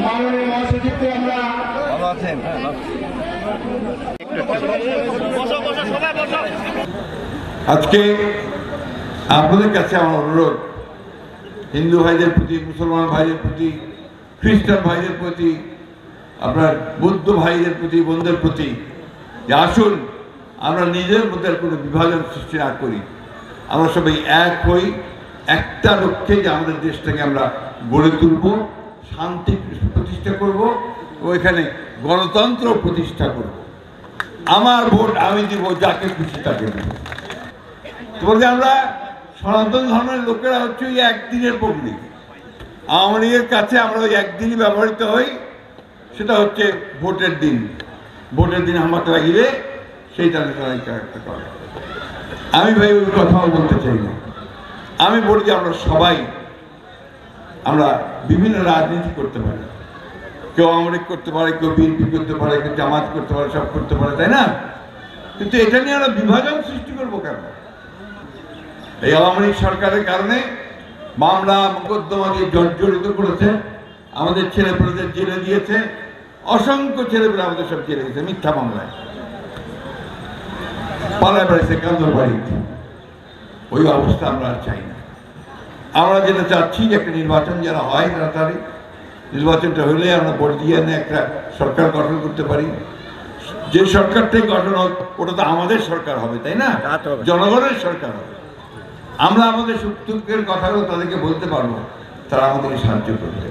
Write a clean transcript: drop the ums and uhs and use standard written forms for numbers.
মাননীয় মহাসচিবকে আমরা ভালো আছেন। আজকে আপনাদের কাছে আমার অনুরোধ, হিন্দু ভাইদের প্রতি, মুসলমান ভাইদের প্রতি, খ্রিস্টান ভাইদের প্রতি, আপনার বৌদ্ধ ভাইদের প্রতি, বোনদের প্রতি, যে আসুন আমরা নিজের মধ্যে কোনো বিভাজন সৃষ্টি না করি, আমরা সবাই এক হই, একটা লক্ষ্যে যে আমাদের দেশটাকে আমরা গড়ে তুলব, শান্তি প্রতিষ্ঠা করব, ওইখানে গণতন্ত্র প্রতিষ্ঠা করব। আমার ভোট আমি দিব, যাকে খুশি তাকে দেব। তোমাকে আমরা সনাতন ধর্মের লোকেরা হচ্ছে ওই একদিনের পাবলিক। আওয়ামী লীগের কাছে আমরা ওই একদিনই ব্যবহৃত হই, সেটা হচ্ছে ভোটের দিন। ভোটের দিন আমার লাগিবে সেইটা একটা করে। আমি ভাই ওই কথাও বলতে চাই না। আমি বলি যে আমরা সবাই আমরা বিভিন্ন রাজনীতি করতে পারি, কেউ আওয়ামী লীগ করতে পারে, কেউ বিএনপি করতে পারে, কেউ জামাত করতে পারে, সব করতে পারে, তাই না? কিন্তু এটা নিয়ে আমরা বিভাজন সৃষ্টি করবো কেন? এই আওয়ামী লীগ সরকারের কারণে মামলা মোকদ্দমা দিয়ে জর্জরিত করেছে, আমাদের ছেলেপেলেদের জেলে দিয়েছে, অসংখ্য ছেলেপেলে আমাদের সব জেলে দিয়েছে মিথ্যা মামলায়, পালায় বেড়েছে কান্দর বাড়িতে। ওই অবস্থা আমরা আর চাই না। আমরা যেটা চাচ্ছি যে একটা নির্বাচন যারা হয় তাড়াতাড়ি, নির্বাচনটা হলে আমরা ভোট দিয়ে এনে একটা সরকার গঠন করতে পারি। যে সরকারটাই গঠন হোক ওটা তো আমাদের সরকার হবে, তাই না? জনগণের সরকার হবে। আমরা আমাদের সুখ দুঃখের কথাগুলো তাদেরকে বলতে পারবো, তারা আমাদেরকে সাহায্য করবে।